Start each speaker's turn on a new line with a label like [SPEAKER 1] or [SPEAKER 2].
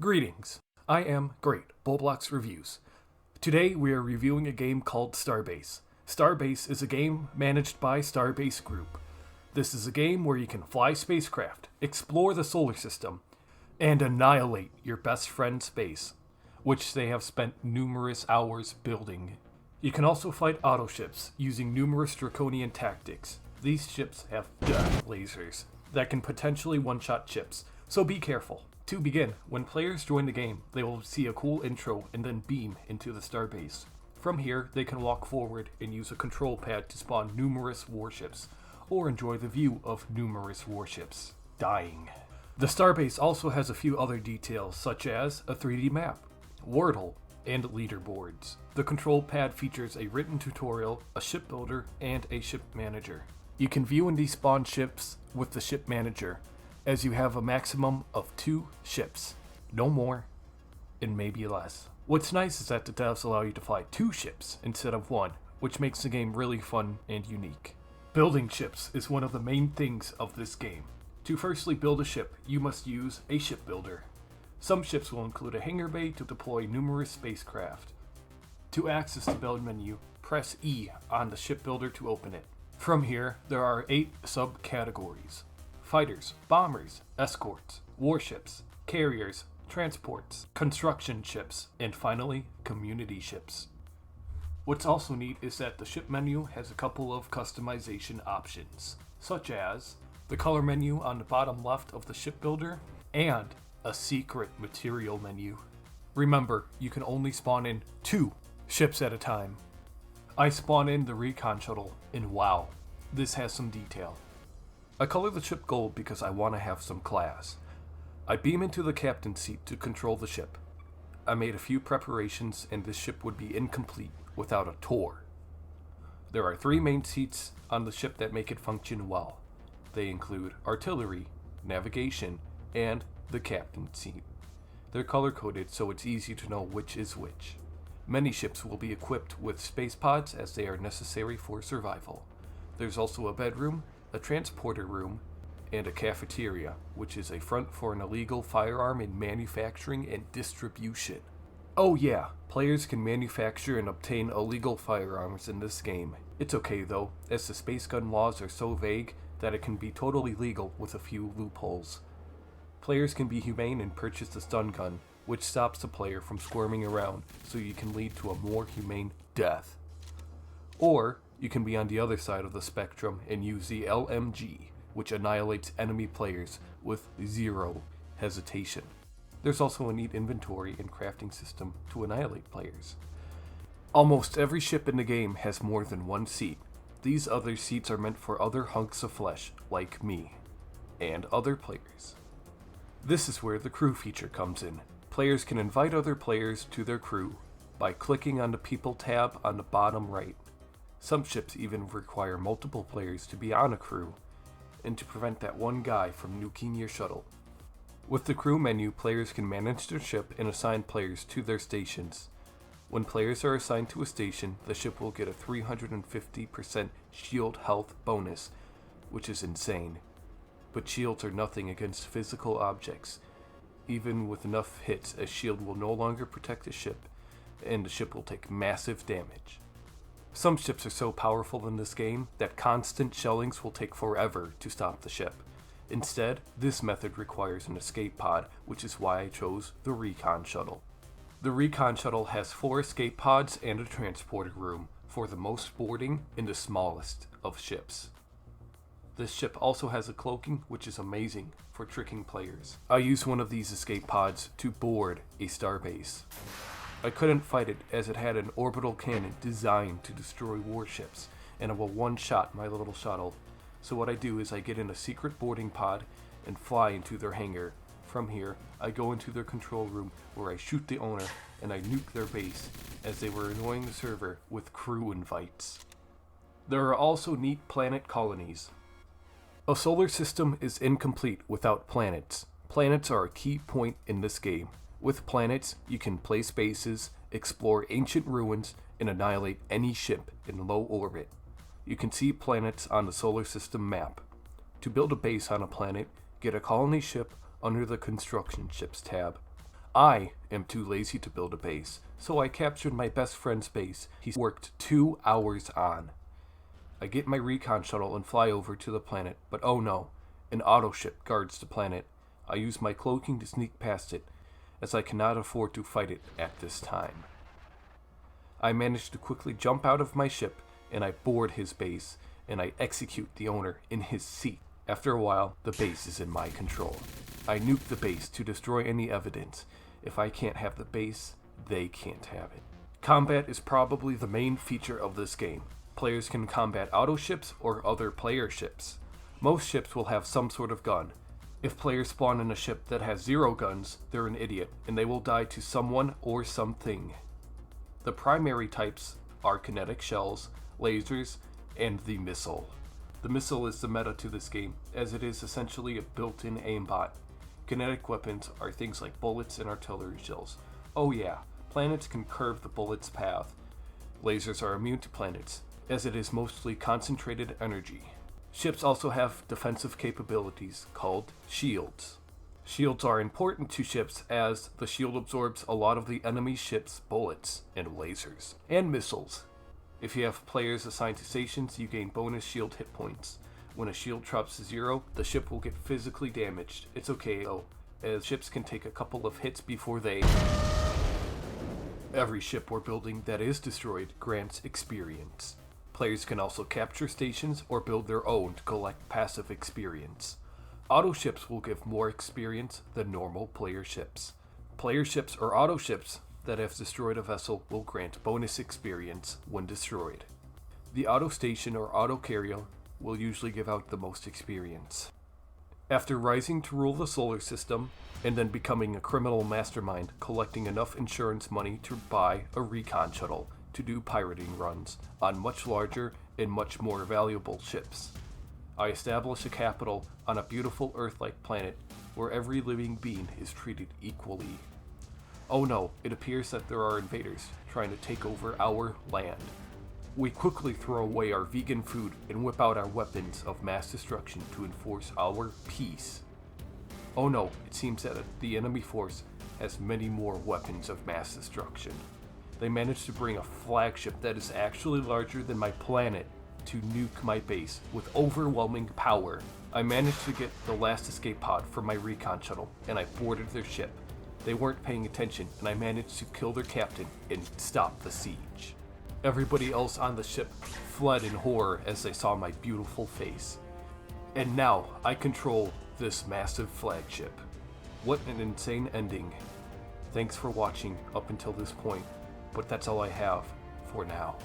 [SPEAKER 1] Greetings, I am GreatBobloxReviews. Today we are reviewing a game called Starbase. Starbase is a game managed by Starbase Group. This is a game where you can fly spacecraft, explore the solar system, and annihilate your best friend's base, which they have spent numerous hours building. You can also fight autoships using numerous draconian tactics. These ships have death lasers that can potentially one-shot ships, so be careful. To begin, when players join the game, they will see a cool intro and then beam into the starbase. From here, they can walk forward and use a control pad to spawn numerous warships, or enjoy the view of numerous warships dying. The starbase also has a few other details, such as a 3D map, Wordle, and leaderboards. The control pad features a written tutorial, a ship builder, and a ship manager. You can view and despawn ships with the ship manager, as you have a maximum of 2 ships, no more, and maybe less. What's nice is that the devs allow you to fly 2 ships instead of 1, which makes the game really fun and unique. Building ships is one of the main things of this game. To firstly build a ship, you must use a ship builder. Some ships will include a hangar bay to deploy numerous spacecraft. To access the build menu, press E on the ship builder to open it. From here, there are 8 subcategories: fighters, bombers, escorts, warships, carriers, transports, construction ships, and finally, community ships. What's also neat is that the ship menu has a couple of customization options, such as the color menu on the bottom left of the ship builder, and a secret material menu. Remember, you can only spawn in 2 ships at a time. I spawn in the Recon Shuttle, and wow, this has some detail. I color the ship gold because I want to have some class. I beam into the captain's seat to control the ship. I made a few preparations and this ship would be incomplete without a tour. There are 3 main seats on the ship that make it function well. They include artillery, navigation, and the captain's seat. They're color-coded so it's easy to know which is which. Many ships will be equipped with space pods as they are necessary for survival. There's also a bedroom, a transporter room, and a cafeteria, which is a front for an illegal firearm in manufacturing and distribution. Oh yeah, players can manufacture and obtain illegal firearms in this game. It's okay though, as the space gun laws are so vague that it can be totally legal with a few loopholes. Players can be humane and purchase the stun gun, which stops the player from squirming around so you can lead to a more humane death. Or you can be on the other side of the spectrum and use the LMG, which annihilates enemy players with 0 hesitation. There's also a neat inventory and crafting system to annihilate players. Almost every ship in the game has more than 1 seat. These other seats are meant for other hunks of flesh, like me, and other players. This is where the crew feature comes in. Players can invite other players to their crew by clicking on the People tab on the bottom right. Some ships even require multiple players to be on a crew, and to prevent that one guy from nuking your shuttle. With the crew menu, players can manage their ship and assign players to their stations. When players are assigned to a station, the ship will get a 350% shield health bonus, which is insane. But shields are nothing against physical objects. Even with enough hits, a shield will no longer protect the ship, and the ship will take massive damage. Some ships are so powerful in this game that constant shellings will take forever to stop the ship. Instead, this method requires an escape pod, which is why I chose the Recon Shuttle. The Recon Shuttle has 4 escape pods and a transporter room for the most boarding in the smallest of ships. This ship also has a cloaking, which is amazing for tricking players. I use one of these escape pods to board a starbase. I couldn't fight it as it had an orbital cannon designed to destroy warships, and it will one-shot my little shuttle. So what I do is I get in a secret boarding pod and fly into their hangar. From here, I go into their control room where I shoot the owner and I nuke their base as they were annoying the server with crew invites. There are also neat planet colonies. A solar system is incomplete without planets. Planets are a key point in this game. With planets, you can place bases, explore ancient ruins, and annihilate any ship in low orbit. You can see planets on the solar system map. To build a base on a planet, get a colony ship under the construction ships tab. I am too lazy to build a base, so I captured my best friend's base he worked 2 hours on. I get my Recon Shuttle and fly over to the planet, but oh no, an auto ship guards the planet. I use my cloaking to sneak past it, as I cannot afford to fight it at this time. I manage to quickly jump out of my ship, and I board his base, and I execute the owner in his seat. After a while, the base is in my control. I nuke the base to destroy any evidence. If I can't have the base, they can't have it. Combat is probably the main feature of this game. Players can combat auto ships or other player ships. Most ships will have some sort of gun. If players spawn in a ship that has 0 guns, they're an idiot, and they will die to someone or something. The primary types are kinetic shells, lasers, and the missile. The missile is the meta to this game, as it is essentially a built-in aimbot. Kinetic weapons are things like bullets and artillery shells. Oh yeah, planets can curve the bullet's path. Lasers are immune to planets, as it is mostly concentrated energy. Ships also have defensive capabilities called shields. Shields are important to ships as the shield absorbs a lot of the enemy ship's bullets and lasers and missiles. If you have players assigned to stations, you gain bonus shield hit points. When a shield drops to 0, the ship will get physically damaged. It's okay though, as ships can take a couple of hits before they... Every ship or building that is destroyed grants experience. Players can also capture stations or build their own to collect passive experience. Auto ships will give more experience than normal player ships. Player ships or auto ships that have destroyed a vessel will grant bonus experience when destroyed. The auto station or auto carrier will usually give out the most experience. After rising to rule the solar system, and then becoming a criminal mastermind, collecting enough insurance money to buy a Recon Shuttle to do pirating runs on much larger and much more valuable ships. I establish a capital on a beautiful Earth-like planet where every living being is treated equally. Oh no, it appears that there are invaders trying to take over our land. We quickly throw away our vegan food and whip out our weapons of mass destruction to enforce our peace. Oh no, it seems that the enemy force has many more weapons of mass destruction. They managed to bring a flagship that is actually larger than my planet to nuke my base with overwhelming power. I managed to get the last escape pod from my Recon Shuttle, and I boarded their ship. They weren't paying attention, and I managed to kill their captain and stop the siege. Everybody else on the ship fled in horror as they saw my beautiful face. And now I control this massive flagship. What an insane ending. Thanks for watching up until this point, but that's all I have for now.